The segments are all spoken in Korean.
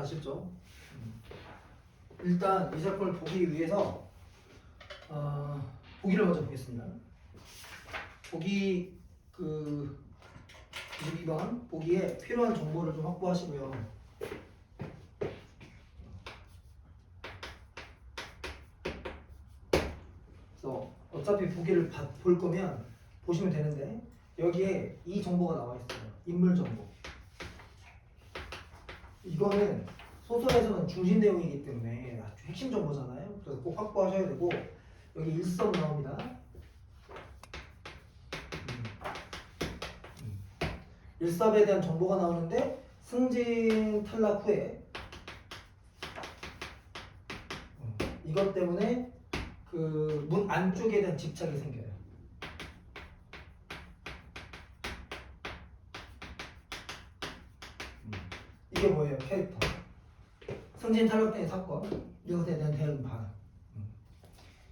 아시죠? 일단 이 작품을 보기 위해서 보기를 먼저 보겠습니다. 보기 22번 보기에 필요한 정보를 좀 확보하시고요. 그래서 어차피 보기를 볼 거면 보시면 되는데 여기에 이 정보가 나와 있어요. 인물 정보. 이거는 소설에서는 중심 내용이기 때문에 아주 핵심 정보잖아요. 그래서 꼭 확보하셔야 되고 여기 일섭 나옵니다. 일섭에 대한 정보가 나오는데 승진 탈락 후에 이것 때문에 그 문 안쪽에 대한 집착이 생겨요. 이게 뭐예요? 캐릭터. 승진 탈락된 사건, 이것에 대한 대응 반응.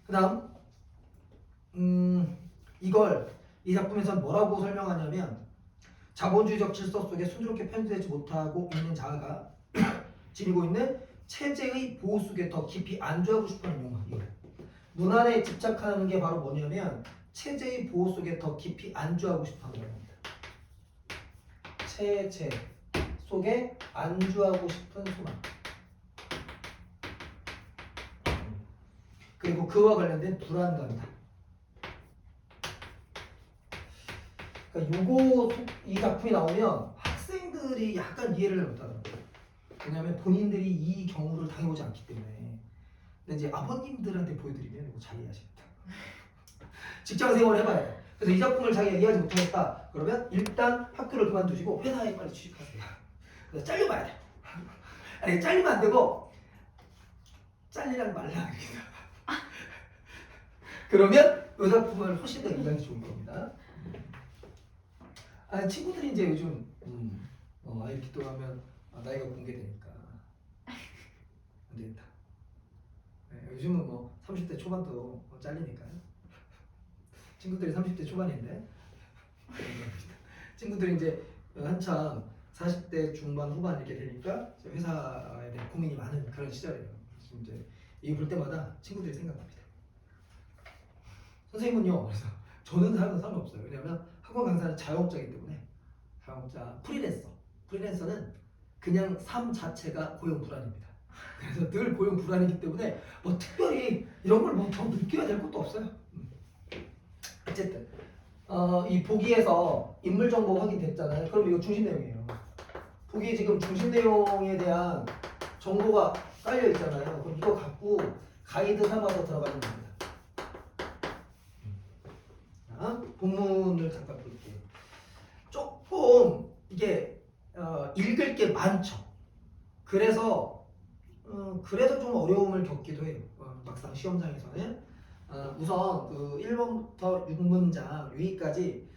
그 다음 이걸 이 작품에서는 뭐라고 설명하냐면 자본주의적 질서 속에 순조롭게 편집되지 못하고 있는 자아가 지니고 있는 체제의 보호 속에 더 깊이 안주하고 싶어하는 욕망. 문안에 집착하는 게 바로 뭐냐면 체제의 보호 속에 더 깊이 안주하고 싶어하는 겁니다. 체제 속에 안주하고 싶은 소망. 그리고 그와 관련된 불안감이다. 그러니까 이 작품이 나오면 학생들이 약간 이해를 못하더라고요. 왜냐하면 본인들이 이 경우를 당해보지 않기 때문에. 근데 이제 아버님들한테 보여드리면 이거 잘 이해하시겠다. 직장 생활 해봐야 돼. 그래서 이 작품을 자기가 이해하지 못하겠다. 그러면 일단 학교를 그만두시고 회사에 빨리 취직하세요. 그래서 잘려봐야 돼. 아니 잘리면 안 되고 잘리랑 말라 그럽니다. 그러면 이 작품을 훨씬 더 이해하기 좋은 겁니다. 친구들이 이제 요즘 이렇게 또 하면 나이가 공개되니까 안 되겠다. 네, 요즘은 뭐 30대 초반도 잘리니까요. 친구들이 30대 초반인데 친구들이 이제 한참 40대 중반 후반 이렇게 되니까 회사에 대한 고민이 많은 그런 시절이에요. 그래서 이제 이거 볼 때마다 친구들이 생각납니다. 선생님은요? 그래서 저는 상관없어요. 왜냐하면 학원 강사는 자영업자이기 때문에 자영업자 프리랜서는 그냥 삶 자체가 고용 불안입니다. 그래서 늘 고용 불안이기 때문에 뭐 특별히 이런 걸 뭐 더 느껴야 될 것도 없어요. 어쨌든 이 보기에서 인물 정보 확인됐잖아요. 그럼 이거 중심 내용이에요. 보기에 지금 중심 내용에 대한 정보가 깔려 있잖아요. 그럼 이거 갖고 가이드 삼아서 들어가는 겁니다. 본문을 잠깐 볼게요. 조금 이게 읽을 게 많죠. 그래서 좀 어려움을 겪기도 해요. 막상 시험장에서는 우선 그 1번부터 6문장 여기까지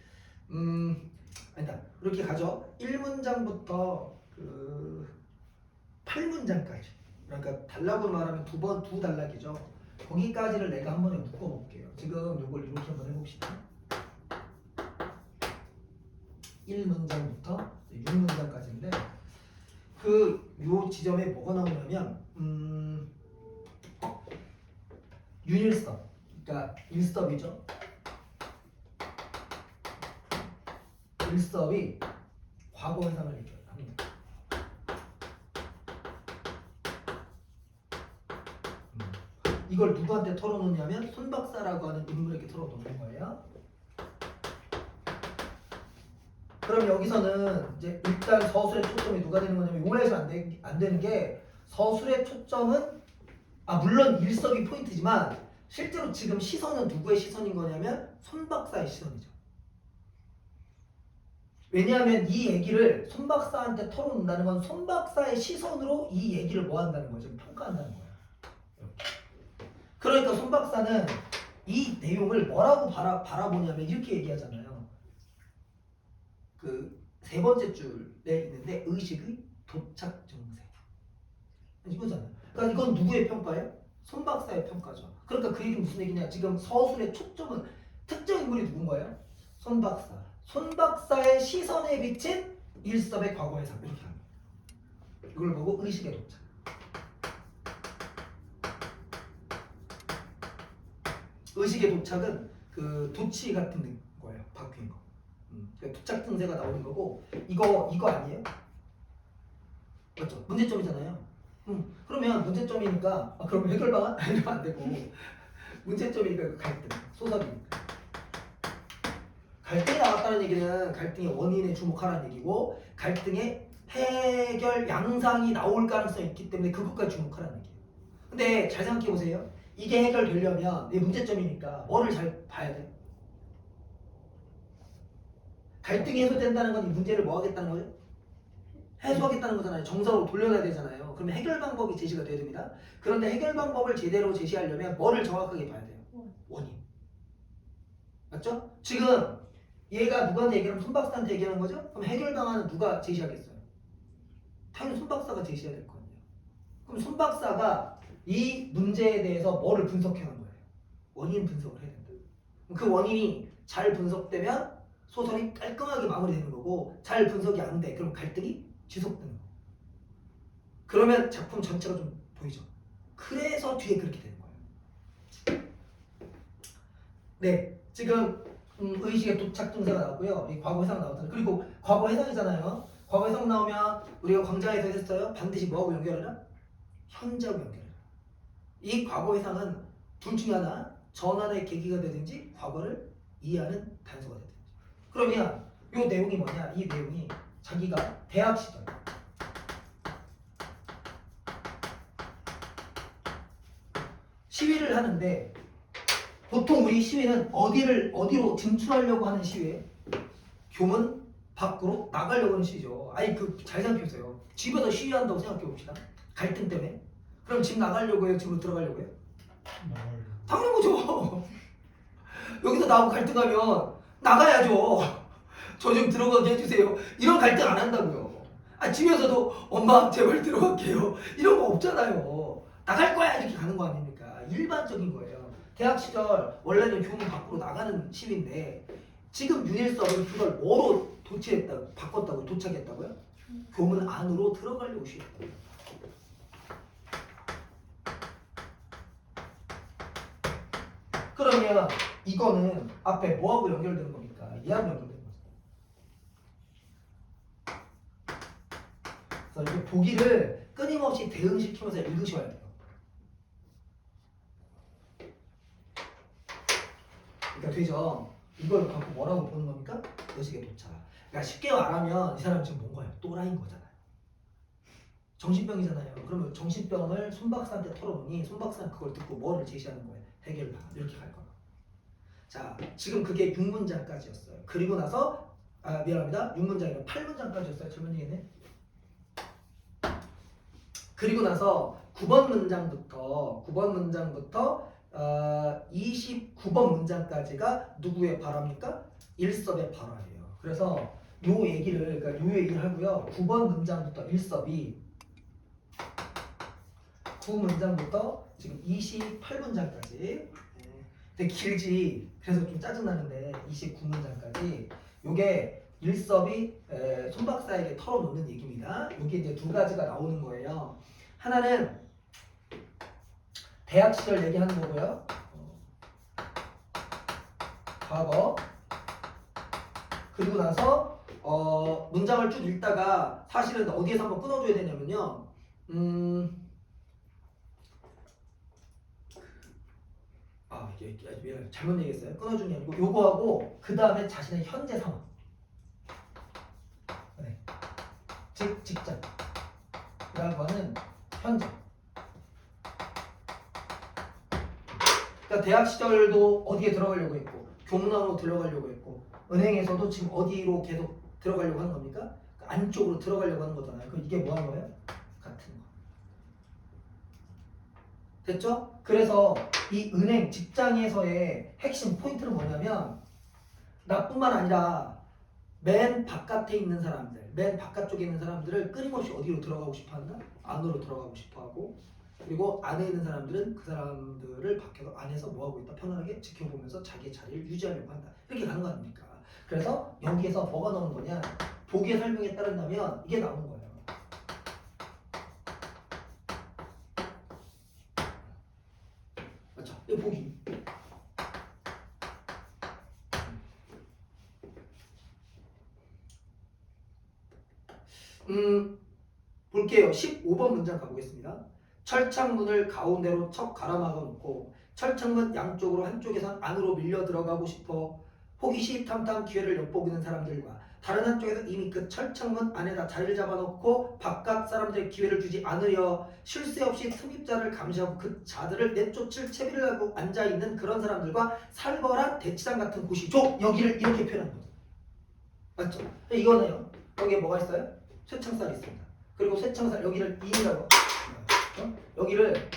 아니다. 이렇게 가죠. 1문장부터 그 8문장까지. 그러니까 단락으로 말하면 두 단락이죠. 거기까지를 내가 한 번에 묶어볼게요. 지금 이걸 이렇게 한번 해봅시다. 1문장부터 6문장까지인데 요 지점에 뭐가 나오냐면 윤일섭, 그러니까 일섭이죠. 일섭이 과거 회상을 합니다. 이걸 누구한테 털어놓냐면 손 박사라고 하는 인물에게 털어놓는 거예요. 그럼 여기서는 이제 일단 서술의 초점이 누가 되는 거냐면 오해해서 안 되는 게 서술의 초점은 물론 일섭이 포인트지만 실제로 지금 시선은 누구의 시선인 거냐면 손 박사의 시선이죠. 왜냐하면 이 얘기를 손 박사한테 털어놓는다는 건 손 박사의 시선으로 이 얘기를 뭐 한다는 거죠? 평가한다는 거예요. 그러니까 손 박사는 이 내용을 뭐라고 바라보냐면 이렇게 얘기하잖아요. 그 세 번째 줄에 있는데 의식의 도착 증세 이거잖아요. 그러니까 이건 누구의 평가예요? 손 박사의 평가죠. 그러니까 그 얘기는 무슨 얘기냐? 지금 서술의 초점은 특정 인물이 누군가요? 손 박사. 손 박사의 시선에 비친 일섭의 과거 회상 이렇게 합니다. 이걸 보고 의식의 도착. 의식의 도착은 그 도치 같은 거예요. 바뀐 거. 그러니까 도착 증세가 나오는 거고 이거 아니에요? 맞죠? 문제점이잖아요. 그러면 문제점이니까 그럼 해결 방안 이러면 안 되고 문제점이니까 그 갈등, 소설이니까. 갈등이 나왔다는 얘기는 갈등의 원인에 주목하라는 얘기고 갈등의 해결 양상이 나올 가능성이 있기 때문에 그것까지 주목하라는 얘기예요. 근데 잘 생각해 보세요. 이게 해결되려면 이 문제점이니까 뭐를 잘 봐야 돼? 갈등이 해소된다는 건 이 문제를 뭐 하겠다는 거죠? 해소하겠다는 거잖아요. 정상으로 돌려놔야 되잖아요. 그러면 해결 방법이 제시가 돼야 됩니다. 그런데 해결 방법을 제대로 제시하려면 뭐를 정확하게 봐야 돼요? 원인. 맞죠? 지금 얘가 누구한테 얘기하면 손 박사한테 얘기하는 거죠? 그럼 해결 방안은 누가 제시하겠어요? 당연히 손 박사가 제시해야 될 거 아니에요. 그럼 손 박사가 이 문제에 대해서 뭐를 분석해낸 거예요? 원인 분석을 해야 된다. 그 원인이 잘 분석되면 소설이 깔끔하게 마무리되는 거고 잘 분석이 안 돼. 그럼 갈등이 지속되는 거. 그러면 작품 전체가 좀 보이죠? 그래서 뒤에 그렇게 되는 거예요. 네, 지금 의식의 도착 증세가 나오고요. 이 과거 해상 나왔잖아요. 그리고 과거 해상이잖아요. 과거 해상 나오면 우리가 광장에서 했어요. 반드시 뭐하고 연결해라? 현재하고 연결해라. 이 과거 해상은 둘 중에 하나 전환의 계기가 되든지 과거를 이해하는 단서가 되든지. 그러면 이 내용이 뭐냐? 이 내용이 자기가 대학 시절 시위를 하는데 보통 우리 시위는 어디로 진출하려고 하는 시위예요? 교문 밖으로 나가려고 하는 시위죠. 아니 잘 생각해보세요. 집에서 시위한다고 생각해봅시다. 갈등 때문에. 그럼 집 나가려고 해요? 집으로 들어가려고 해요? 당연한 거죠. 여기서 나하고 갈등하면 나가야죠. 저 좀 들어가게 해주세요. 이런 갈등 안 한다고요. 집에서도 엄마 제발 들어갈게요. 이런 거 없잖아요. 나갈 거야 이렇게 가는 거 아닙니까? 일반적인 거예요. 대학 시절 원래는 교문 밖으로 나가는 시위인데 지금 윤일섭은 그걸 뭐로 바꿨다고요? 도착했다고요? 교문 안으로 들어가려고 시도했다고요. 그러면 이거는 앞에 뭐하고 연결되는 겁니까? 얘하고 연결되는 거죠. 그래서 이렇게 보기를 끊임없이 대응시키면서 읽으셔야 돼요. 그러니까 되죠? 이걸 갖고 뭐라고 보는 겁니까? 의식의 도착. 그러니까 쉽게 말하면 이 사람 지금 뭔가요? 또라이인 거잖아요. 정신병이잖아요. 그러면 정신병을 손 박사한테 털어보니 손 박사는 그걸 듣고 뭐를 제시하는 거예요? 해결방 이렇게 갈 거예요. 자, 지금 그게 6문장까지였어요. 그리고 나서 미안합니다. 6문장이라 8문장까지였어요. 잘못 얘기했네. 그리고 나서 9번 문장부터 29번 문장까지가 누구의 발화입니까? 일섭의 발화예요. 그래서 요 얘기를 하고요. 9번 문장부터 일섭이 9문장부터 지금 28문장까지 되게 길지. 그래서 좀 짜증나는데 29문장까지 요게 일섭이 손 박사에게 털어놓는 얘기입니다. 요게 이제 두 가지가 나오는 거예요. 하나는 대학 시절 얘기하는 거고요. 과거. 그리고 나서 문장을 쭉 읽다가 사실은 어디에서 한번 끊어줘야 되냐면요. 이게 잘못 얘기했어요. 끊어준 게 아니고 요거하고 그 다음에 자신의 현재 상황. 네. 즉 직장. 라고 하는 현재. 그러니까 대학 시절도 어디에 들어가려고 했고 교문안으로 들어가려고 했고 은행에서도 지금 어디로 계속 들어가려고 하는 겁니까? 그 안쪽으로 들어가려고 하는 거잖아요. 그럼 이게 뭐 하는 거예요? 같은 거. 됐죠? 그래서 이 은행 직장에서의 핵심 포인트는 뭐냐면 나뿐만 아니라 맨 바깥에 있는 사람들, 맨 바깥쪽에 있는 사람들을 끊임없이 어디로 들어가고 싶어 한다? 안으로 들어가고 싶어 하고 그리고 안에 있는 사람들은 그 사람들을 밖에서 안에서 뭐하고 있다? 편안하게 지켜보면서 자기의 자리를 유지하려고 한다. 이렇게 가는 거 아닙니까? 그래서 여기에서 뭐가 나오는 거냐? 보기의 설명에 따른다면 이게 나오는 거예요. 맞죠? 이거 보기. 볼게요. 15번 문장 가보겠습니다. 철창문을 가운데로 척 갈아막아 놓고 철창문 양쪽으로 한쪽에선 안으로 밀려 들어가고 싶어 호기심 탐탐 기회를 엿보고 있는 사람들과 다른 한쪽에서 이미 그 철창문 안에다 자리를 잡아놓고 바깥 사람들의 기회를 주지 않으려 쉴 새 없이 틈입자를 감시하고 그 자들을 내쫓을 채비를 하고 앉아있는 그런 사람들과 살벌한 대치장 같은 곳이죠. 여기를 이렇게 표현한 거죠. 맞죠? 이거는요. 여기에 뭐가 있어요? 쇠창살이 있습니다. 그리고 쇠창살 여기를 인이라고 여기를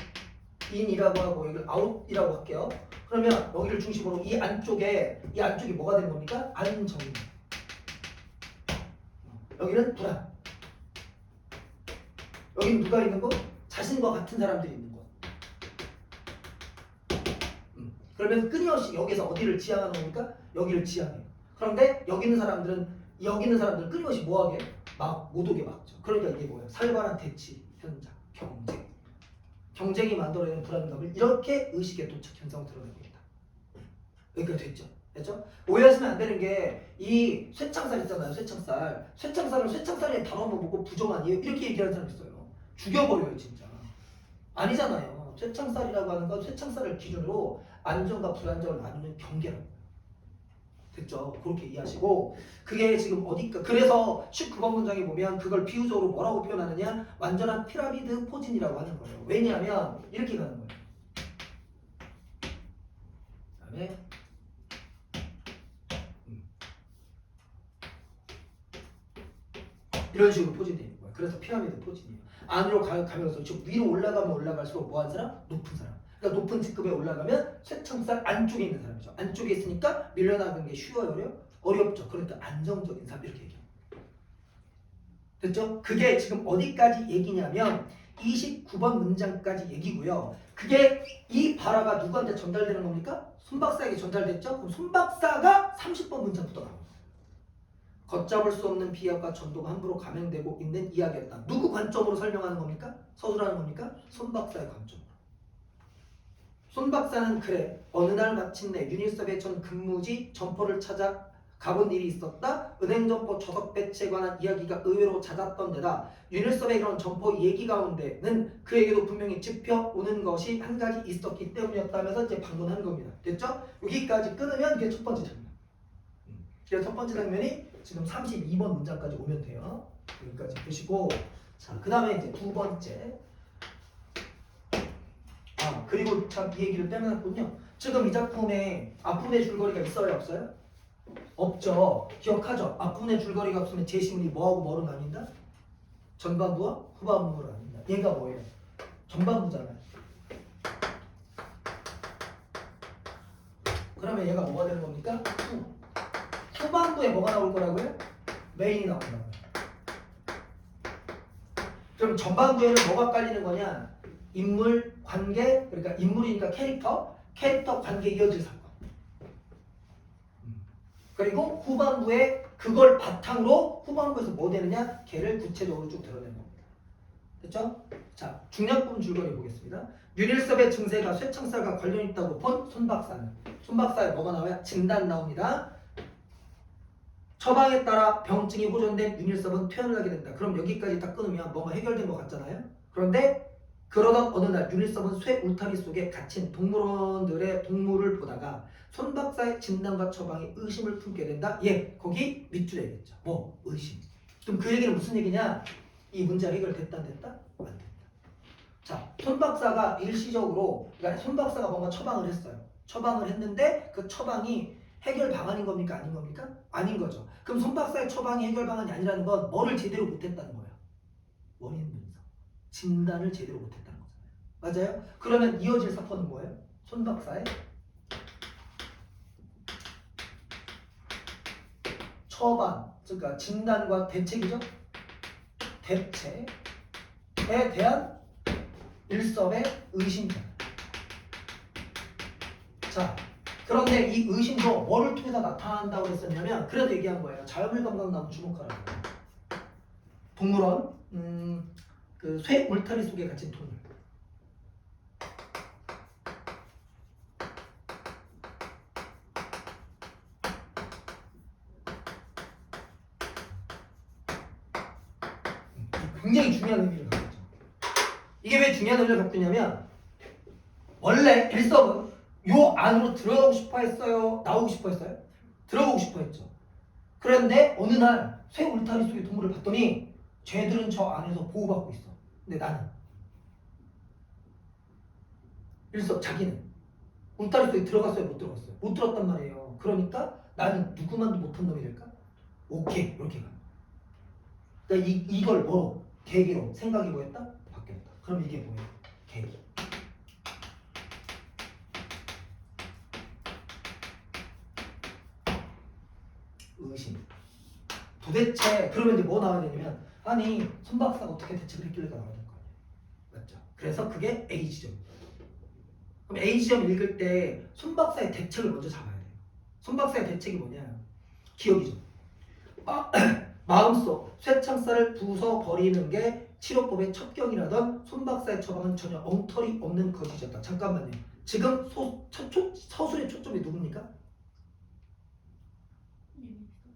인이라고 하고 여기를 아웃이라고 할게요. 그러면 여기를 중심으로 이 안쪽이 뭐가 되는 겁니까? 안정입니다. 여기는 불안. 여기는 누가 있는 곳? 자신과 같은 사람들이 있는 곳. 그러면 끊임없이 여기서 어디를 지향하는 겁니까? 여기를 지향해요. 그런데 여기 있는 사람들은 끊임없이 뭐하게? 막 못 오게 막죠. 그러니까 이게 뭐예요? 살벌한 대치, 현장, 경쟁이 만들어내는 불안감을 이렇게 의식의 도착 현상을 드러내고 있다. 여기까지 됐죠? 오해하시면 안 되는 게 이 쇠창살 있잖아요. 쇠창살을 쇠창살의 단어만 보고 부정 아니에요? 이렇게 얘기하는 사람 있어요. 죽여버려요 진짜. 아니잖아요. 쇠창살이라고 하는 건 쇠창살을 기준으로 안정과 불안정을 나누는 경계라고. 됐죠? 그렇게 이해하시고 그게 지금 어디까? 그래서 19번 문장에 보면 그걸 비유적으로 뭐라고 표현하느냐? 완전한 피라미드 포진이라고 하는 거예요. 왜냐하면 이렇게 가는 거예요. 그다음에 이런 식으로 포진되어 있는 거예요. 그래서 피라미드 포진이에요. 안으로 가면서 즉 위로 올라가면 올라갈수록 뭐한 사람? 높은 사람. 그러니까 높은 직급에 올라가면 쇠창살 안쪽에 있는 사람이죠. 안쪽에 있으니까 밀려나가는 게 쉬워요? 어렵죠. 그러니까 안정적인 삶 이렇게 얘기해요. 됐죠? 그게 지금 어디까지 얘기냐면 29번 문장까지 얘기고요. 그게 이 발화가 누구한테 전달되는 겁니까? 손 박사에게 전달됐죠? 그럼 손 박사가 30번 문장부터 나옵니다. 걷잡을 수 없는 비약과 전도가 함부로 감행되고 있는 이야기였다. 누구 관점으로 설명하는 겁니까? 서술하는 겁니까? 손 박사의 관점으로. 손 박사는 그래 어느 날 마침내 유니셉의 전 근무지 점포를 찾아 가본 일이 있었다. 은행점포 저석 배치에 관한 이야기가 의외로 잦았던 데다 유니셉의 그런 점포 얘기 가운데는 그에게도 분명히 짚혀오는 것이 한 가지 있었기 때문이었다면서 이제 방문한 겁니다. 됐죠? 여기까지 끊으면 이게 첫 번째 장면. 그래서 첫 번째 장면이 지금 32번 문장까지 오면 돼요. 여기까지 보시고 자, 그 다음에 이제 두 번째 그리고 참 이 얘기를 빼놨군요. 지금 이 작품에 앞부분의 줄거리가 있어요? 없어요? 없죠. 기억하죠? 앞부분의 줄거리가 없으면 제시문이 뭐하고 뭐로 나뉜다? 전반부와 후반부로 나뉜다. 얘가 뭐예요? 전반부잖아요. 그러면 얘가 뭐가 되는 겁니까? 후반부에 뭐가 나올 거라고요? 메인이 나온다고요. 그럼 전반부에는 뭐가 깔리는 거냐? 인물, 관계, 그러니까 인물이니까 캐릭터, 관계 이어질 사건. 그리고 후반부에 그걸 바탕으로 후반부에서 뭐 되느냐? 걔를 구체적으로 쭉 드러내는 겁니다. 됐죠? 자, 중요한 부분 줄거리 보겠습니다. 유닐섭의 증세가 쇠창살과 관련 있다고 본 손 박사는 손 박사에 뭐가 나와요? 진단 나옵니다. 처방에 따라 병증이 호전된 유닐섭은 퇴원을 하게 된다. 그럼 여기까지 딱 끊으면 뭔가 해결된 것 같잖아요. 그런데 그러던 어느 날 유닐섭은 쇠 울타리 속에 갇힌 동물원들의 동물을 보다가 손 박사의 진단과 처방에 의심을 품게 된다. 예, 거기 밑줄에 있겠죠. 뭐? 의심. 그럼 그 얘기는 무슨 얘기냐? 이 문제가 해결됐다 안 됐다? 안 됐다. 자, 손 박사가 일시적으로 그러니까 손 박사가 뭔가 처방을 했어요. 처방을 했는데 그 처방이 해결 방안인 겁니까? 아닌 겁니까? 아닌 거죠. 그럼 손 박사의 처방이 해결 방안이 아니라는 건 뭐를 제대로 못했다는 거예요? 원인 분석. 진단을 제대로 못했다는 거잖아요. 맞아요? 그러면 이어질 사건은 뭐예요? 손 박사의 처방, 그러니까 진단과 대책이죠. 대책에 대한 일섭의 의심자. 자, 그런데 이 의심도 뭐를 통해서 나타난다고 했었냐면 그래도 얘기한 거예요. 자연물 감각나무 주목하라고. 동물원, 그 쇠 울타리 속에 갇힌 동물. 굉장히 중요한 의미를 갖고 있죠. 이게 왜 중요한 의미를 갖고 있냐면 원래 일섭은 요 안으로 들어가고 싶어 했어요? 나오고 싶어 했어요? 들어가고 싶어 했죠. 그런데 어느 날 새 울타리 속의 동물을 봤더니 쟤들은 저 안에서 보호받고 있어. 근데 나는 일섭 자기는 울타리 속에 들어갔어요? 못 들어갔어요? 못 들었단 말이에요. 그러니까 나는 누구만도 못한 놈이 될까? 오케이 이렇게 가. 그러니까 이걸 뭐로? 계기로 생각이 뭐였다? 바뀌었다. 그럼 이게 뭐예요? 계기. 의심. 도대체 그러면 이제 뭐 나와야 되냐면 아니 손 박사가 어떻게 대책을 했길래가 나와야 될 거 아니에요. 맞죠? 그래서 그게 A 지점. 그럼 A 지점 읽을 때 손 박사의 대책을 먼저 잡아야 돼요. 손 박사의 대책이 뭐냐? 기억이죠. 마음속 쇠창살을 부숴 버리는 게 치료법의 첩경이라던 손 박사의 처방은 전혀 엉터리 없는 것이었다. 잠깐만요. 지금 서술의 초점이 누굽니까?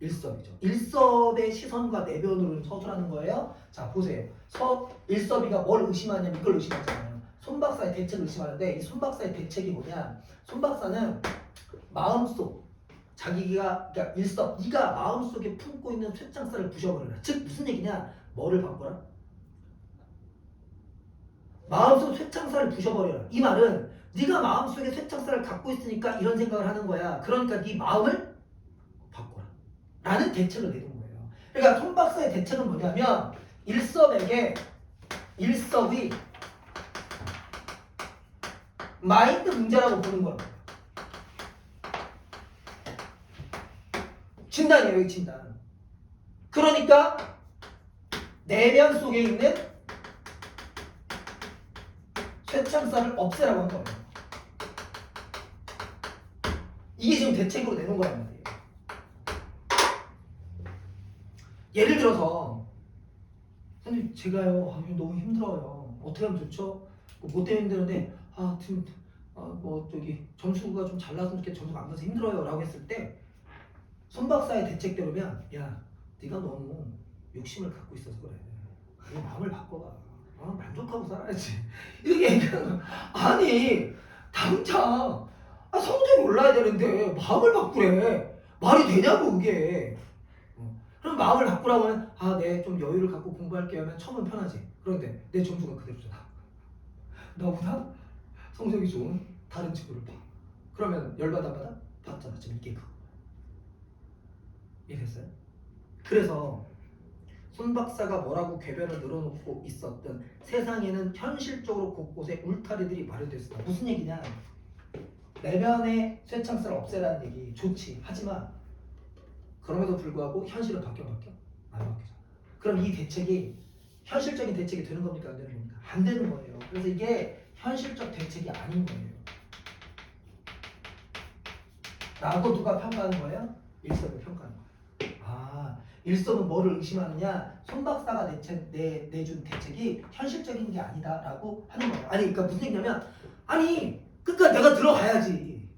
일섭이죠. 일섭의 시선과 내변으로 서술하는 거예요. 자 보세요. 일섭이가 뭘 의심하냐면 이걸 의심하잖아요. 손 박사의 대책을 의심하는데 이 손 박사의 대책이 뭐냐? 손 박사는 마음속 자기가 그러니까 일섭 네가 마음속에 품고 있는 쇠창살을 부셔버려라. 즉 무슨 얘기냐? 뭐를 바꿔라? 마음속 쇠창살을 부셔버려라. 이 말은 네가 마음속에 쇠창살을 갖고 있으니까 이런 생각을 하는 거야. 그러니까 네 마음을 바꿔라. 라는 대책을 내는 거예요. 그러니까 손 박사의 대책은 뭐냐면 일섭이 마인드 문제라고 보는 거예요. 진단이에요. 여기 진단. 그러니까 내면 속에 있는 쇠창살을 없애라고 한 거예요. 이게 지금 대책으로 내는 거란 말이에요. 예를 들어서 선생님 제가요 너무 힘들어요. 어떻게 하면 좋죠? 뭐 때문에 힘드는데 뭐 저기 점수가 좀 잘 나왔으면 좋겠는데 점수가 안 나서 힘들어요 라고 했을 때 손 박사의 대책대로면 야 네가 너무 욕심을 갖고 있어서 그래. 네 마음을 바꿔봐. 만족하고 살아야지. 이렇게 얘기하는 거야. 아니 당장 성적이 올라야 되는데 마음을 바꾸래. 말이 되냐고 그게. 그럼 마음을 바꾸라고 하면 네 좀 여유를 갖고 공부할게 하면 처음은 편하지. 그런데 내 점수가 그대로잖아. 나보다 성적이 좋은 다른 친구를 봐. 그러면 열받아 안 받아? 받잖아. 지금 이게 그거. 이해됐어요? 그래서 손 박사가 뭐라고 궤변을 늘어놓고 있었든 세상에는 현실적으로 곳곳에 울타리들이 마련됐습니다. 무슨 얘기냐? 내면의 쇠창살을 없애라는 얘기 좋지. 하지만 그럼에도 불구하고 현실은 바뀌어? 안 바뀌잖아. 그럼 이 대책이 현실적인 대책이 되는 겁니까? 안 되는 겁니까? 안 되는 거예요. 그래서 이게 현실적 대책이 아닌 거예요. 라고 누가 평가하는 거예요? 일섭을 평가하는 거예요. 일섭은 뭐를 의심하느냐? 손 박사가 내준 대책이 현실적인 게 아니다라고 하는 거예요. 그러니까 무슨 얘기냐면 그러니까 내가 들어가야지.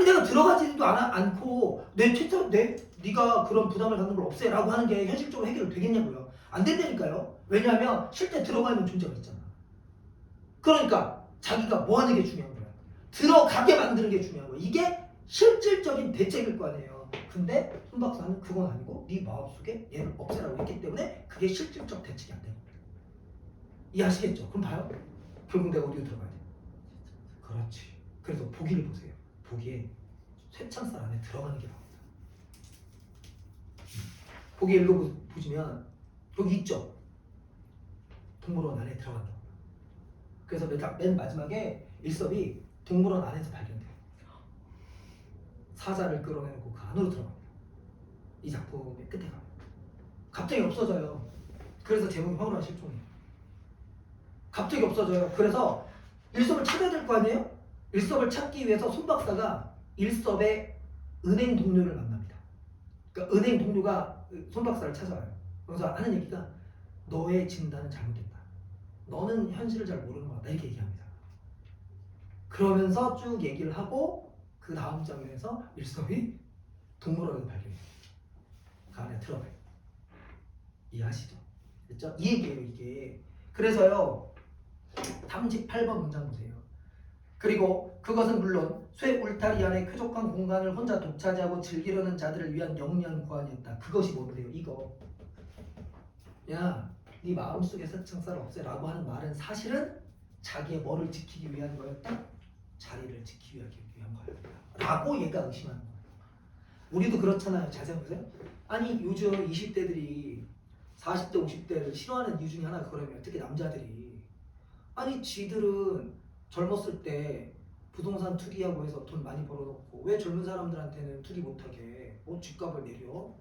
내가 들어가지도 않고 네가 그런 부담을 갖는 걸 없애라고 하는 게 현실적으로 해결되겠냐고요. 안 된다니까요. 왜냐하면 실제 들어가는 존재가 있잖아. 그러니까 자기가 뭐 하는 게 중요한 거야. 들어가게 만드는 게 중요한 거야. 이게 실질적인 대책일 거 아니에요. 근데 손 박사는 그건 아니고 네 마음속에 얘를 없애라고 했기 때문에 그게 실질적 대책이 안 되는 거예요. 이해하시겠죠? 그럼 봐요. 결국 내가 어디로 들어가야 돼? 그렇지. 그래서 보기를 보세요. 보기에 쇠창살 안에 들어가는 게 나옵니다. 보기 읽어보시면 여기 있죠? 동물원 안에 들어간다. 그래서 맨 마지막에 일섭이 동물원 안에서 발견돼요. 사자를 끌어내놓고 그 안으로 들어갑니다. 이 작품의 끝에 가요. 갑자기 없어져요. 그래서 제목이 황홀한 실종이에요. 갑자기 없어져요. 그래서 일섭을 찾아야 될 거 아니에요? 일섭을 찾기 위해서 손 박사가 일섭의 은행 동료를 만납니다. 그러니까 은행 동료가 손 박사를 찾아와요. 그래서 하는 얘기가 너의 진단은 잘못됐다. 너는 현실을 잘 모르는 것 같다. 이렇게 얘기합니다. 그러면서 쭉 얘기를 하고 그 다음 장면에서 일섭이 동물원에서 발견해요. 그 안에 들어가요. 이해하시죠? 됐죠? 이 얘기예요 이게. 그래서요 38번 문장 보세요. 그리고 그것은 물론 쇠 울타리 안에 쾌적한 공간을 혼자 독차지하고 즐기려는 자들을 위한 영리한 고안이었다. 그것이 뭔데요? 이거. 야, 네 마음속에 새창살 없애라고 하는 말은 사실은 자기의 뭐를 지키기 위한 거였다? 자리를 지키기 위한 거였다. 라고 얘가 의심하는 거예요. 우리도 그렇잖아요. 자세히 보세요. 아니 요즘 20대들이 40대 50대를 싫어하는 이유 중에 하나가 그러면 특히 남자들이 아니 지들은 젊었을 때 부동산 투기하고 해서 돈 많이 벌어놓고 왜 젊은 사람들한테는 투기 못하게 집값을 내려?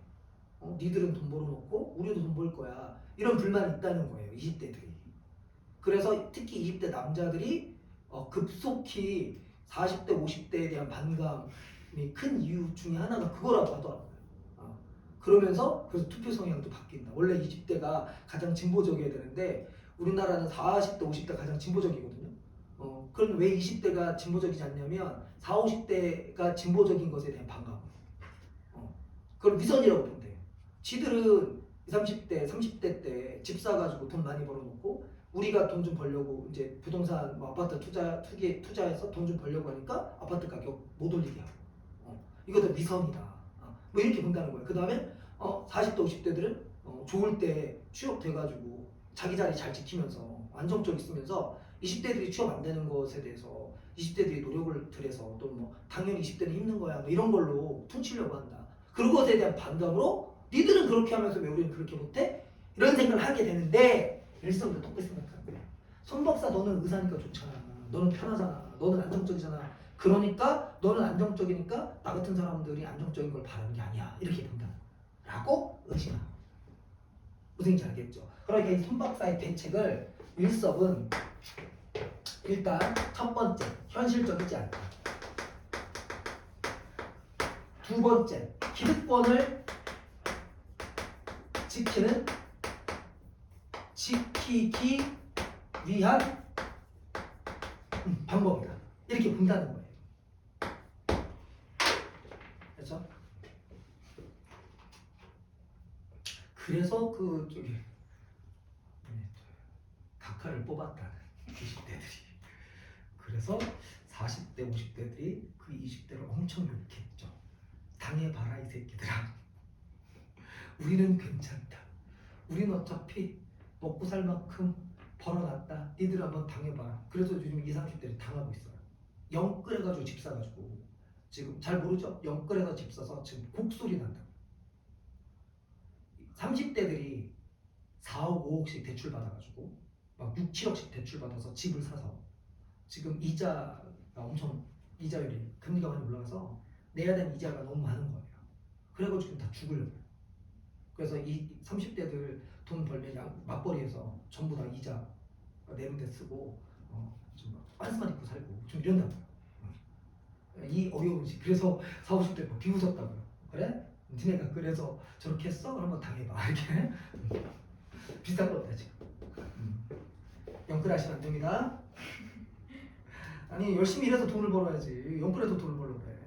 니들은 돈 벌어놓고 우리도 돈 벌 거야. 이런 불만이 있다는 거예요. 20대들이. 그래서 특히 20대 남자들이 급속히 40대 50대에 대한 반감이 큰 이유 중에 하나가 그거라고 하더라고요. 그러면서 그래서 투표 성향도 바뀐다. 원래 20대가 가장 진보적이어야 되는데 우리나라는 40대 50대가 가장 진보적이거든요. 그럼 왜 20대가 진보적이지 않냐면 40, 50대가 진보적인 것에 대한 반감. 그걸 위선이라고 본대요. 지들은 20, 30대, 30대 때 집 사가지고 돈 많이 벌어놓고 우리가 돈 좀 벌려고 이제 부동산 아파트 투자해서 돈 좀 벌려고 하니까 아파트 가격 못 올리게 하고 이것도 위선이다. 뭐 이렇게 본다는 거예요. 그 다음에 40대 50대들은 좋을 때 취업돼가지고 자기 자리 잘 지키면서 안정적 있으면서 20대들이 취업 안 되는 것에 대해서 20대들이 노력을 들여서 또 뭐 당연히 20대는 힘든 거야 뭐 이런 걸로 퉁치려고 한다. 그것에 대한 반감으로 니들은 그렇게 하면서 왜 우리는 그렇게 못해? 이런 생각을 하게 되는데 일성도 똑같이 생각하는 거야. 손 박사 너는 의사니까 좋잖아. 너는 편하잖아. 너는 안정적이잖아. 그러니까 너는 안정적이니까 나 같은 사람들이 안정적인 걸 바라는 게 아니야. 이렇게 본다. 라고 의심하는 거예요. 무슨 얘기인지 알겠죠? 그러니까 이 손 박사의 대책을 일섭은 일단 첫 번째 현실적이지 않다. 두 번째 기득권을 지키기 위한 방법이다. 이렇게 본다는 거예요. 그렇죠? 그래서 그 저기 각하를 뽑았다는 20대들이. 그래서 40대 50대들이 그 20대를 엄청 욕했죠. 당해봐라 이 새끼들아. 우리는 괜찮다. 우리는 어차피 먹고 살 만큼 벌어놨다. 니들 한번 당해봐라. 그래서 요즘 20, 30대들이 당하고 있어요. 영끌해가지고 집 사가지고 지금 잘 모르죠? 영끌해서 집 사서 지금 곡소리 난다. 30대들이 4억 5억씩 대출 받아가지고 막 6, 7억씩 대출 받아서 집을 사서 지금 이자가 엄청 이자율이 금리가 많이 올라가서 내야 되는 이자가 너무 많은 거예요. 그래가지고 지금 다 죽으려고요. 그래서 이 30대들 돈 벌면 맞벌이해서 전부 다 이자 내는 데 쓰고 좀 빤스만 입고 살고 좀 이런다고요. 이 어려운 시 그래서 40, 50대 뭐 비웃었다고요. 그래? 니네가 그래서 저렇게 했어? 그럼 한번 당해봐. 이렇게 비슷한 겁니다 지금. 영끌하시면 안 됩니다. 아니 열심히 일해서 돈을 벌어야지. 영끌해서 돈을 벌려고 그래.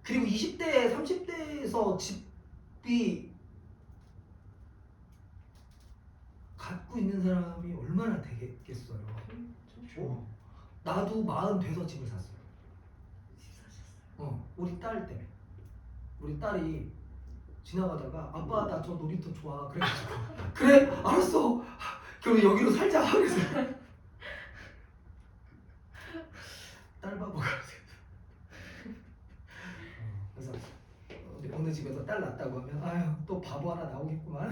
그리고 20대, 30대에서 집이 갖고 있는 사람이 얼마나 되겠어요. 나도 40 돼서 집을 샀어요. 우리 딸 때문에. 우리 딸이 지나가다가 아빠 나 저 놀이터 좋아 그래가지고 그래 알았어 그럼 여기로 살자 그래서 딸 바보가 그래서 어느 집에서 딸 낳았다고 하면 아유 또 바보 하나 나오겠구만.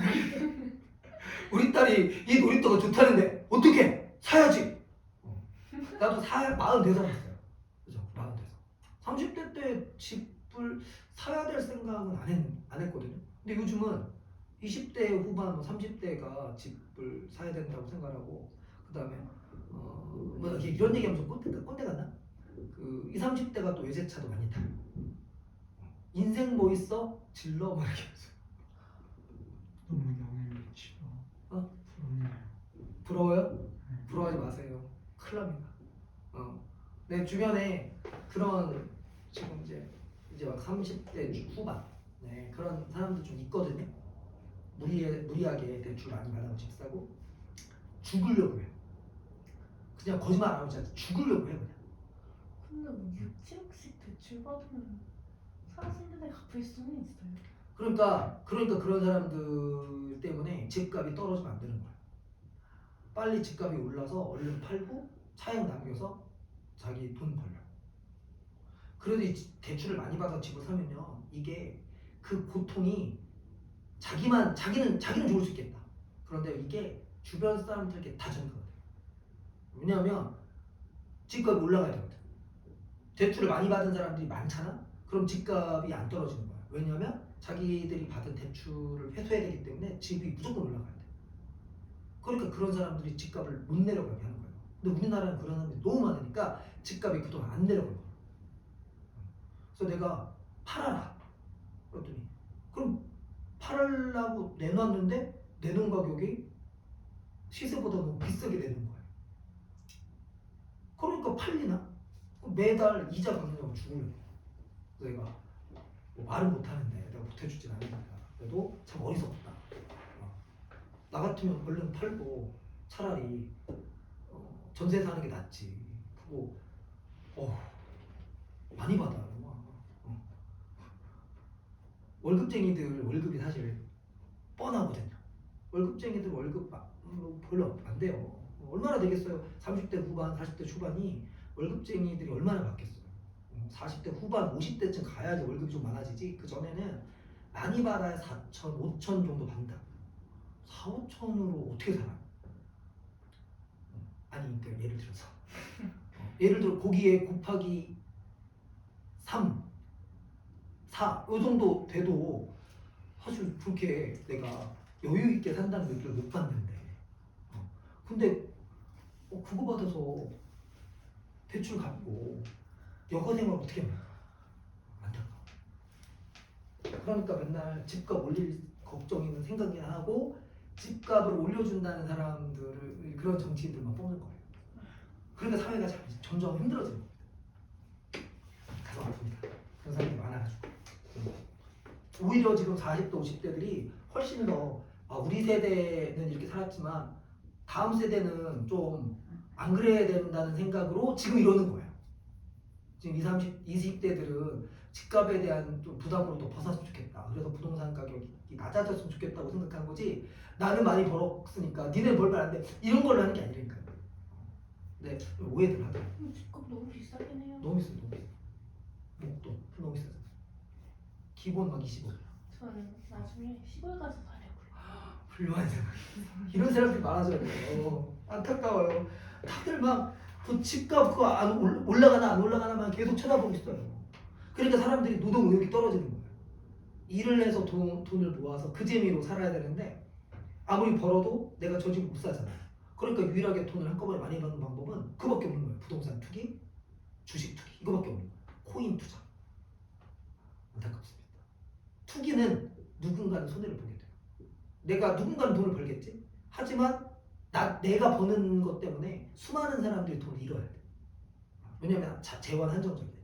우리 딸이 이 놀이터가 좋다는데 어떻게 사야지. 나도 40 돼서 샀어요. 그죠? 40 돼서 30대 때 집을 사야 될 생각은 안 했거든요. 근데 요즘은 20대 후반, 30대가 집을 사야 된다고 생각하고 그 다음에 뭐 이렇게 이런 얘기하면 좀 꼰대 같나? 그 20, 30대가 또 외제차도 많이 타요. 인생 뭐 있어? 질러 뭐 이렇게 해서. 너무 영향을 미치고. 부러워요? 부러워하지 마세요. 큰일 납니다. 내 주변에 그런 지금 이제 막 30대 후반 그런 사람들 좀 있거든요. 무리하게 대출 많이 받아서 집 사고 죽으려고 해요. 그냥 거짓말 안 하고 진짜 죽으려고 해요. 그냥. 근데 뭐 6, 7억씩 대출 받으면 살아생전에 갚을 수는 있어요. 그러니까 그런 사람들 때문에 집값이 떨어지면 안 되는 거예요. 빨리 집값이 올라서 얼른 팔고 차익 남겨서 자기 돈 벌려. 그래도 이 대출을 많이 받아서 집을 사면요, 이게 그 고통이 자기는 좋을 수 있겠다. 그런데 이게 주변 사람들에게 다 전가가 돼요. 왜냐하면 집값이 올라가야 되거든. 대출을 많이 받은 사람들이 많잖아. 그럼 집값이 안 떨어지는 거야. 왜냐하면 자기들이 받은 대출을 회수해야 되기 때문에 집이 무조건 올라가야 돼. 그러니까 그런 사람들이 집값을 못 내려가게 하는 거예요. 근데 우리나라는 그런 사람들이 너무 많으니까 집값이 그동안 안 내려간 거예요. 그래서 내가 팔아라 그랬더니, 그럼 팔으려고 내놨는데 내놓은 가격이 시세보다 너무 비싸게 내는 거예요. 그러니까 팔리나? 매달 이자 갚느냐고 죽으려고. 그래서 내가 뭐 말은 못하는데 내가 못해주진 않습니다. 그래도 참 어리석다. 나 같으면 얼른 팔고 차라리 전세 사는 게 낫지. 그거 많이 받아. 월급쟁이들 월급이 사실 뻔하거든요. 월급쟁이들 월급 별로 안 돼요. 얼마나 되겠어요? 30대 후반, 40대 초반이 월급쟁이들이 얼마나 받겠어요? 40대 후반, 50대쯤 가야지 월급이 좀 많아지지. 그 전에는 많이 받아야 4천, 5천 정도 받는다. 4, 5천으로 어떻게 살아? 아니, 그러니까 예를 들어서 예를 들어 고기에 곱하기 3, 4, 이 정도 돼도 사실 그렇게 내가 여유 있게 산다는 느낌을 못 받는데, 근데 그거 받아서 대출 갚고 여가 생활 어떻게 합니까? 안타까워. 그러니까 맨날 집값 올릴 걱정이는 생각이나 하고 집값을 올려준다는 사람들을, 그런 정치인들만 뽑는 거예요. 그러니까 사회가 점점 힘들어지는 겁니다. 가슴 아픕니다. 그런 사람이 많아가지고. 오히려 지금 40대, 50대들이 훨씬 더 우리 세대는 이렇게 살았지만 다음 세대는 좀 안 그래야 된다는 생각으로 지금 이러는 거예요. 지금 20, 30대들은 집값에 대한 좀 부담으로 더 벗어났으면 좋겠다. 그래서 부동산 가격이 낮아졌으면 좋겠다고 생각하는 거지, 나는 많이 벌었으니까 니네 벌면 안 돼, 이런 걸로 하는 게 아니라니까요. 네, 오해들 하죠. 집값 너무 비싸긴 해요. 너무 비싸요. 너무 비싸요. 목돈 너무 비싸요. 기본 막 20억. 저는 나중에 시골 가서 살려고요. 훌륭한 생각. 이런 사람들이 많아져야 돼요. 안타까워요. 다들 막 그 집값 그거 올라가나 안 올라가나만 계속 쳐다보고 있어요. 그러니까 사람들이 노동 의욕이 떨어지는 거예요. 일을 해서 돈을 모아서 그 재미로 살아야 되는데 아무리 벌어도 내가 저 집 못 사잖아요. 그러니까 유일하게 돈을 한꺼번에 많이 받는 방법은 그거밖에 없는 거예요. 부동산 투기, 주식 투기, 이거밖에 없는 거예요. 코인 투자. 안타깝습니다. 투기는 누군가는 손해를 보게 돼요. 내가 누군가는 돈을 벌겠지. 하지만 내가 버는 것 때문에 수많은 사람들이 돈을 잃어야 돼. 왜냐면 재원 한정적이니까.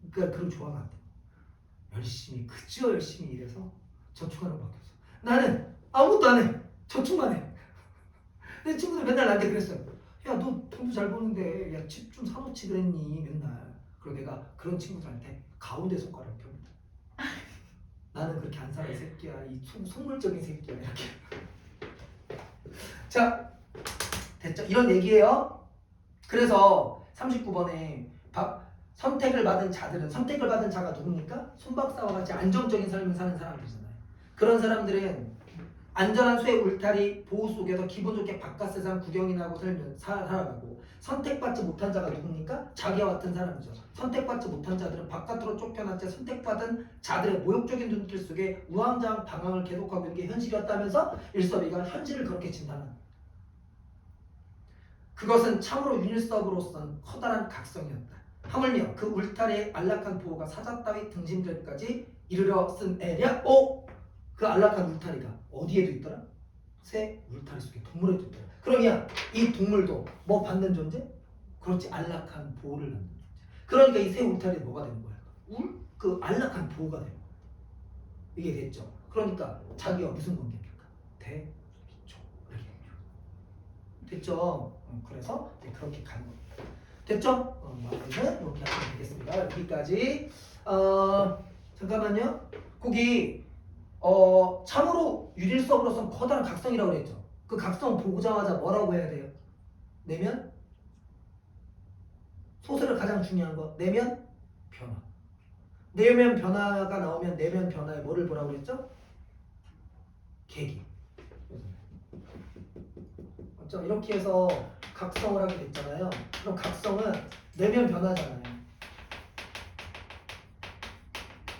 그러니까 그걸 좋아하면 안 돼. 그저 열심히 일해서 저축하는 밖에 없어. 나는 아무것도 안 해. 저축만 해. 내 친구들 맨날 나한테 그랬어요. 야, 너 돈도 잘 버는데 야, 집 좀 사놓지 그랬니 맨날. 그리고 내가 그런 친구들한테 가운데 손가락을 펴니다. 나는 그렇게 안 살아 이 새끼야. 이 속물적인 새끼야. 이렇게. 자, 됐죠? 이런 얘기예요. 그래서 39번에 선택을 받은 자가 누굽니까? 손 박사와 같이 안정적인 삶을 사는 사람들이잖아요. 그런 사람들은 안전한 수의 울타리 보호 속에서 기분 좋게 바깥 세상 구경이나 하고 살아가고, 선택받지 못한 자가 누굽니까? 자기와 같은 사람이죠. 선택받지 못한 자들은 바깥으로 쫓겨난 채 선택받은 자들의 모욕적인 눈길 속에 우왕좌왕 방황을 계속하고 있는 게 현실이었다면서 일섭이가 현실을 그렇게 진단합니다. 그것은 참으로 윤일섭으로서는 커다란 각성이었다. 하물며 그 울타리의 안락한 보호가 사자 따위 등짐들까지 이르러 쓴 애랴. 그 안락한 울타리가 어디에도 있더라? 새 울타리 속에 동물에도 있더라. 그러면 이 동물도 뭐 받는 존재? 그렇지, 안락한 보호를 받는 존재. 그러니까 이 새 울타리는 뭐가 되는 거야? 그 안락한 보호가 되는 거야. 이게 됐죠. 그러니까 자기와 무슨 관계입니까? 대비조. 이렇게 됐죠? 그래서 이제 그렇게 가는 겁니다. 됐죠? 마무리는 이렇게 하시면 되겠습니다. 여기까지. 잠깐만요. 거기 참으로 유릴성으로서는 커다란 각성이라고 그랬죠. 그 각성 보자마자 뭐라고 해야 돼요? 내면? 소설의 가장 중요한 거 내면 변화. 내면 변화가 나오면 내면 변화에 뭐를 보라고 그랬죠? 계기. 맞죠? 이렇게 해서 각성을 하게 됐잖아요. 그럼 각성은 내면 변화잖아요.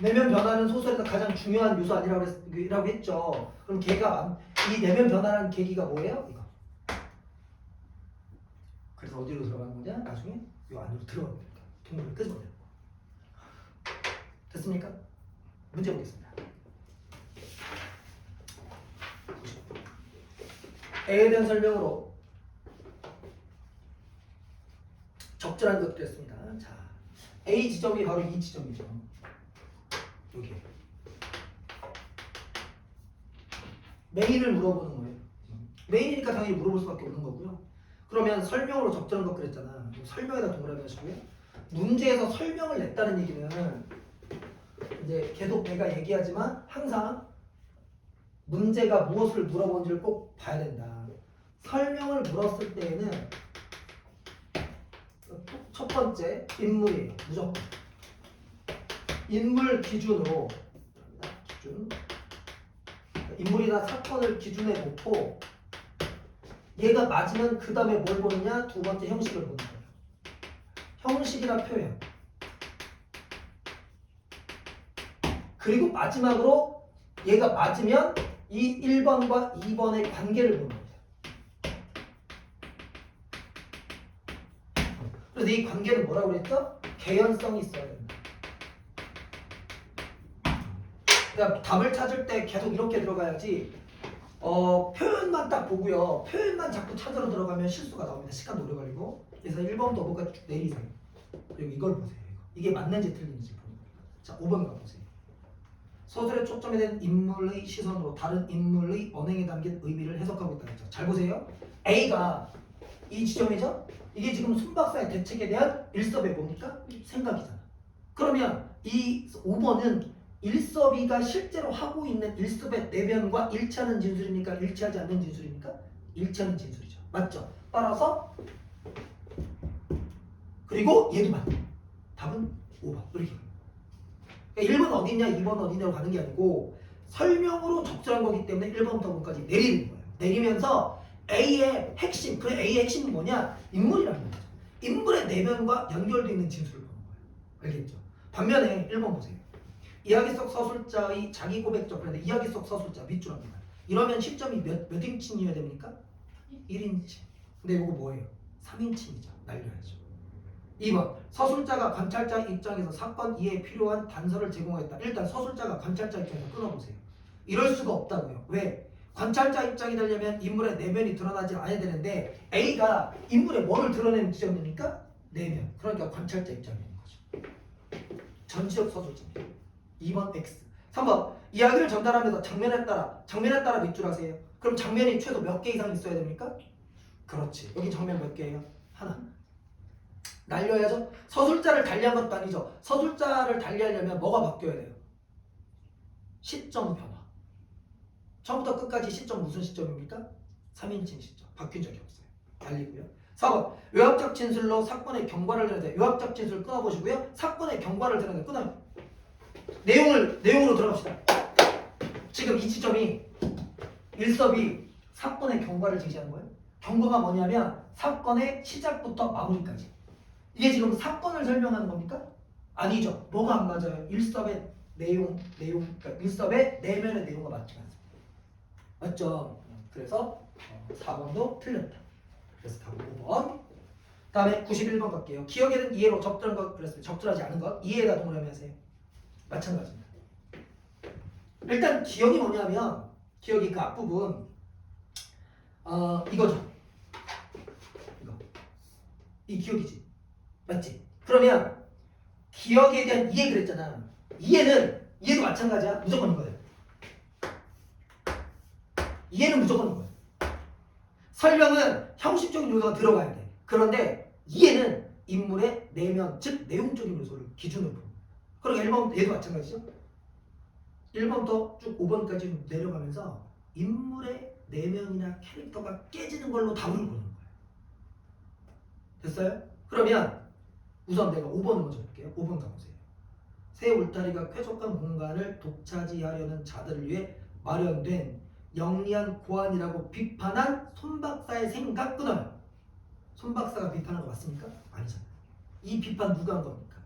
내면 변화는 소설에서 가장 중요한 요소 아니라고 했죠. 그럼 걔가 이 내면 변화라는 계기가 뭐예요? 이거. 그래서 어디로 들어가는 거냐? 나중에 이 안으로 들어가는 거니까 동물을 끄집어내는 거. 됐습니까? 문제 보겠습니다. A에 대한 설명으로 적절한 것도 했습니다. 자, A 지점이 바로 이 지점이죠. 여기. 메인을 물어보는 거예요. 메인이니까 당연히 물어볼 수밖에 없는 거고요. 그러면 설명으로 적절한 것 그랬잖아. 설명에다 동그라미 하시고요. 문제에서 설명을 냈다는 얘기는 이제 계속 내가 얘기하지만 항상 문제가 무엇을 물어본지를 꼭 봐야 된다. 설명을 물었을 때에는 첫 번째 인물이에요. 무조건. 인물 기준으로 인물이나 사건을 기준에 놓고 얘가 맞으면 그 다음에 뭘 보느냐? 두 번째 형식을 보는 거예요. 형식이나 표현. 그리고 마지막으로 얘가 맞으면 이 1번과 2번의 관계를 보는 거예요. 그래서 이 관계는 뭐라고 그랬죠? 개연성이 있어야 된다. 그러니까 답을 찾을 때 계속 이렇게 들어가야지 표현만 딱 보고요. 표현만 자꾸 찾으러 들어가면 실수가 나옵니다. 시간 오래 걸리고. 그래서 1번부터 5번까지 쭉 내리세요. 그리고 이걸 보세요. 이게 맞는지 틀린지 보는 거예요. 자, 5번 가보세요. 소설의 초점에 대한 인물의 시선으로 다른 인물의 언행에 담긴 의미를 해석하고 있다는 거죠. 잘 보세요. A가 이 지점이죠? 이게 지금 손 박사의 대책에 대한 일섭의 뭡니까? 생각이잖아. 그러면 이 5번은 일섭이가 실제로 하고 있는 일섭의 내면과 일치하는 진술입니까? 일치하지 않는 진술입니까? 일치하는 진술이죠. 맞죠? 따라서 그리고 얘도 맞네. 답은 5번. 이렇게. 그러니까 1번 어디냐, 2번 어디냐로 가는 게 아니고 설명으로 적절한 거기 때문에 1번부터 5번까지 내리는 거예요. 내리면서 A의 핵심, 그 A의 핵심은 뭐냐? 인물이라는 거죠. 인물의 내면과 연결되어 있는 진술을 보는 거예요. 알겠죠? 반면에 1번 보세요. 이야기 속 서술자의 자기 고백적 그런데 이야기 속 서술자 밑줄합니다. 이러면 시점이 몇 인칭이어야 됩니까? 1인칭. 근데 이거 뭐예요? 3인칭이죠. 날려야죠. 2번 서술자가 관찰자 입장에서 사건 이해에 필요한 단서를 제공하겠다. 일단 서술자가 관찰자 입장에서 끊어보세요. 이럴 수가 없다고요. 왜? 관찰자 입장이 되려면 인물의 내면이 드러나지 않아야 되는데 A가 인물의 뭐를 드러내는 지점입니까? 내면. 그러니까 관찰자 입장이 있는 거죠. 전지적 서술자입니다. 2번 X. 3번 이야기를 전달하면서 장면에 따라 밑줄하세요. 그럼 장면이 최소 몇 개 이상 있어야 됩니까? 그렇지. 여기 장면 몇 개예요? 하나. 날려야죠. 서술자를 달리한 것도 아니죠. 서술자를 달리하려면 뭐가 바뀌어야 돼요? 시점 변화. 처음부터 끝까지 시점 무슨 시점입니까? 3인칭 시점. 바뀐 적이 없어요. 달리고요. 4번 요약적 진술로 사건의 경과를 드러내야 돼요. 요약적 진술 끊어보시고요. 사건의 경과를 드러내야 돼요. 끊어요. 내용으로 들어갑시다. 지금 이 지점이 일섭이 사건의 경과를 제시하는 거예요. 경과가 뭐냐면 사건의 시작부터 마무리까지. 이게 지금 사건을 설명하는 겁니까? 아니죠. 뭐가 안 맞아요? 일섭의 내용, 그러니까 일섭의 내면의 내용과 맞지 않습니다. 맞죠? 그래서 4번도 틀렸다. 그래서 답은 5번. 다음에 91번 갈게요. 기억에 대한 이해로 적절한 것 그랬습니다. 적절하지 않은 것 이해에다 동그라미 하세요. 마찬가지입니다. 일단 기억이 뭐냐면 기억이 그 앞부분 이거죠. 이 기억이지. 맞지? 그러면 기억에 대한 이해 그랬잖아. 이해도 마찬가지야. 무조건 이거예요. 이해는 무조건 이거야. 설명은 형식적인 요소가 들어가야 돼. 그런데 이해는 인물의 내면, 즉 내용적인 요소를 기준으로 보는 거야. 그리고 1번 얘도 마찬가지죠. 1번부터 쭉 5번까지 내려가면서 인물의 내면이나 캐릭터가 깨지는 걸로 답을 보는 거예요. 됐어요? 그러면 우선 내가 5번을 먼저 볼게요. 5번 가보세요. 새 울타리가 쾌적한 공간을 독차지하려는 자들을 위해 마련된 영리한 고안이라고 비판한 손 박사의 생각 끊어요. 손 박사가 비판한 거 맞습니까? 아니잖아요. 이 비판 누가 한 겁니까?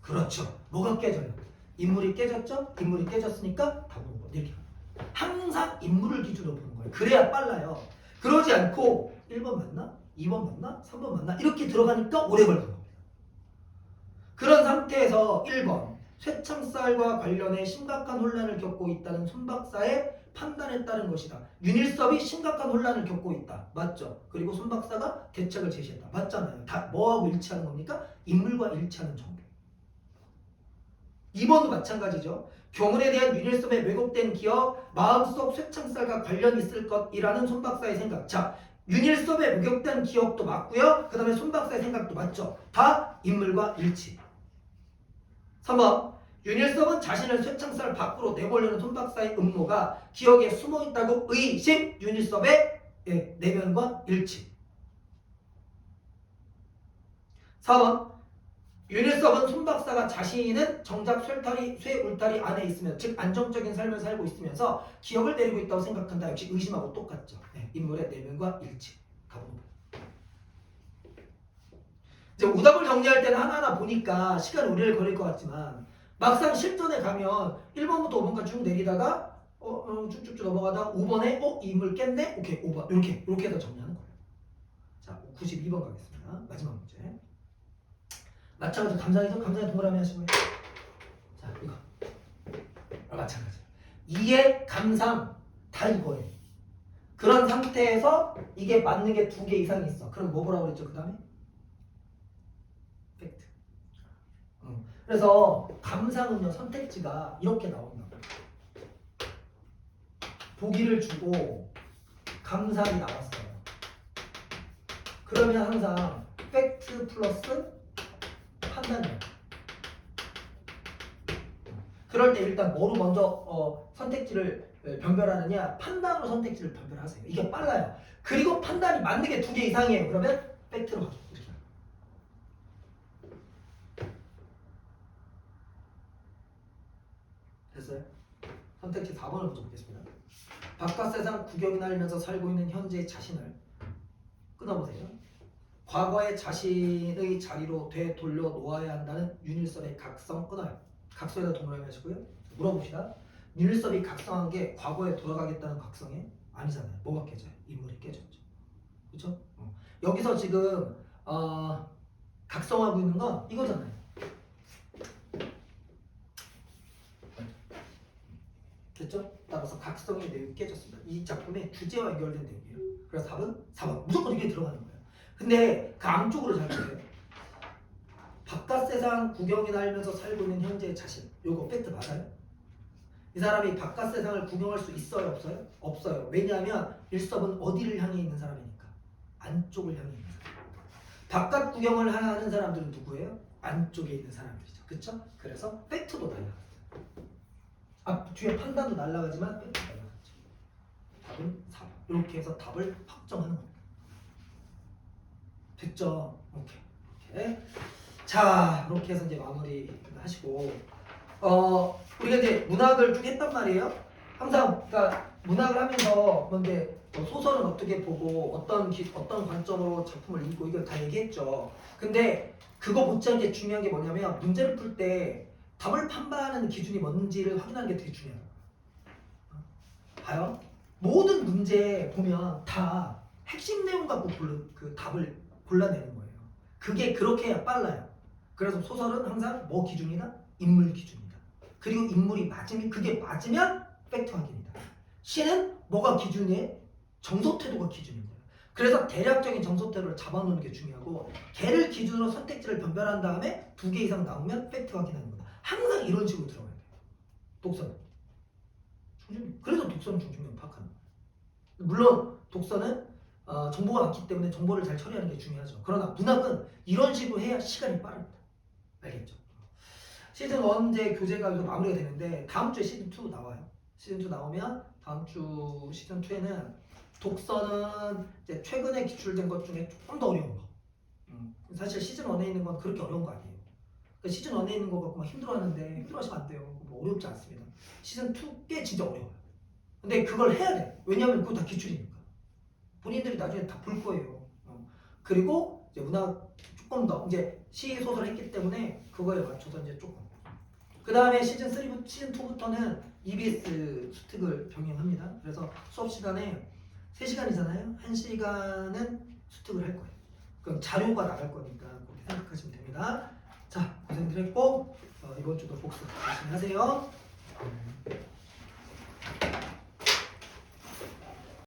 그렇죠. 뭐가 깨져요? 인물이 깨졌죠? 인물이 깨졌으니까 답은 5번. 이렇게 항상 인물을 기준으로 보는 거예요. 그래야 빨라요. 그러지 않고 1번 맞나? 2번 맞나? 3번 맞나? 이렇게 들어가니까 오래 걸리는 겁니다. 그런 상태에서 1번 쇠창살과 관련해 심각한 혼란을 겪고 있다는 손 박사의 판단에 따른 것이다. 윤일섭이 심각한 혼란을 겪고 있다. 맞죠? 그리고 손 박사가 대책을 제시했다. 맞잖아요. 다 뭐하고 일치하는 겁니까? 인물과 일치하는 정보. 2번도 마찬가지죠. 교문에 대한 윤일섭의 왜곡된 기억, 마음속 쇠창살과 관련이 있을 것이라는 손 박사의 생각. 자, 윤일섭의 왜곡된 기억도 맞고요. 그 다음에 손 박사의 생각도 맞죠. 다 인물과 일치. 3번 윤일섭은 자신을 쇠창살 밖으로 내보려는 손 박사의 음모가 기억에 숨어있다고 의심. 윤일섭의 내면과 일치. 4번 윤일섭은 손 박사가 자신은 정작 쇠 울타리 안에 있으면 즉 안정적인 삶을 살고 있으면서 기억을 내리고 있다고 생각한다. 역시 의심하고 똑같죠. 인물의 내면과 일치. 답은 이제 오답을 정리할 때는 하나하나 보니까 시간이 오래 걸릴 것 같지만 막상 실전에 가면 1번부터 5번까지 쭉 내리다가 쭉쭉쭉 넘어가다가 5번에 이 인물 깼네? 오케이 5번 이렇게 해서 정리하는 거예요. 자 92번 가겠습니다. 마지막 문제. 마찬가지로 감상에 동그라미 하시고요. 자 이거 마찬가지. 이해, 감상 다 이거예요. 그런 상태에서 이게 맞는 게 2개 이상이 있어. 그럼 뭐라고 그랬죠? 그 다음에? 팩트. 그래서 감상은요 선택지가 이렇게 나온다고. 보기를 주고 감상이 나왔어요. 그러면 항상 팩트 플러스 판단이에요. 그럴 때 일단 뭐로 먼저 선택지를 변별하느냐, 판단으로 선택지를 변별하세요. 이게 빨라요. 그리고 판단이 맞는 게 2개 이상이에요. 그러면 팩트로 가죠. 이렇게. 됐어요? 선택지 4번을 먼저 보겠습니다. 바깥 세상 구경이나 하면서 살고 있는 현재의 자신을 끊어보세요. 과거의 자신의 자리로 되돌려 놓아야 한다는 윤일섭의 각성 끊어요. 각성에다 동그라미 하시고요. 물어봅시다. 윤일섭이 각성한 게 과거에 돌아가겠다는 각성에 아니잖아요. 뭐가 깨져요? 인물이 깨졌죠. 그렇죠? 여기서 지금 각성하고 있는 건 이거잖아요. 됐죠? 따라서 각성의 내용이 깨졌습니다. 이 작품의 주제와 연결된 내용이에요. 그래서 답은 4번. 무조건 이게 들어가는 거예요. 근데 그 안쪽으로 잘 보세요. 바깥 세상 구경이나 하면서 살고 있는 현재의 자신. 요거 팩트 맞아요? 이 사람이 바깥 세상을 구경할 수 있어요? 없어요? 없어요. 왜냐하면 일섭은 어디를 향해 있는 사람이니까. 안쪽을 향해 있는 사람. 바깥 구경을 하는 사람들은 누구예요? 안쪽에 있는 사람들이죠. 그쵸? 그래서 팩트도 날라갔어요. 뒤에 판단도 날라가지만 팩트도 날라갔죠. 답은 4번. 이렇게 해서 답을 확정하는 겁니다. 됐죠? 오케이. 자, 이렇게 해서 이제 마무리 하시고, 우리가 이제 문학을 쭉 했단 말이에요. 항상, 그러니까 문학을 하면서 뭔데 소설은 어떻게 보고 어떤 관점으로 작품을 읽고 이걸 다 얘기했죠. 근데 그거 못지않게 중요한 게 뭐냐면 문제를 풀 때 답을 판단하는 기준이 뭔지를 확인하는 게 되게 중요해요. 봐요. 모든 문제 보면 다 핵심 내용 갖고 그 답을 골라내는 거예요. 그게 그렇게 해야 빨라요. 그래서 소설은 항상 뭐 기준이다? 인물 기준이다. 그리고 인물이 맞으면 그게 맞으면 팩트 확인이다. 시는 뭐가 기준이에요? 정서 태도가 기준인 거예요. 그래서 대략적인 정서 태도를 잡아놓는 게 중요하고 걔를 기준으로 선택지를 변별한 다음에 2개 이상 나오면 팩트 확인하는 거다. 항상 이런 식으로 들어가야 돼요. 독서는. 그래서 독서는 중증력 파악하는 거예요. 물론 독서는 정보가 많기 때문에 정보를 잘 처리하는 게 중요하죠. 그러나 문학은 이런 식으로 해야 시간이 빠릅니다. 알겠죠? 시즌 1 이제 교재가 이거 마무리가 되는데 다음 주에 시즌 2 나와요. 시즌 2 나오면 다음 주 시즌 2에는 독서는 이제 최근에 기출된 것 중에 조금 더 어려운 거. 사실 시즌 1에 있는 건 그렇게 어려운 거 아니에요. 그러니까 시즌 1에 있는 거 갖고 막 힘들어하는데 힘들어하시면 안 돼요. 뭐 어렵지 않습니다. 시즌 2 꽤 진짜 어려워요. 근데 그걸 해야 돼. 왜냐하면 그거 다 기출이니까. 본인들이 나중에 다 볼 거예요. 그리고 이제 문학 조금 더 이제 시 소설 했기 때문에 그거에 맞춰서 이제 조금. 그 다음에 시즌 2부터는 EBS 수특을 병행합니다. 그래서 수업 시간에 3시간이잖아요. 1시간은 수특을 할 거예요. 그럼 자료가 나갈 거니까 그렇게 생각하시면 됩니다. 자, 고생들 했고 이번 주도 복습 열심히 하세요.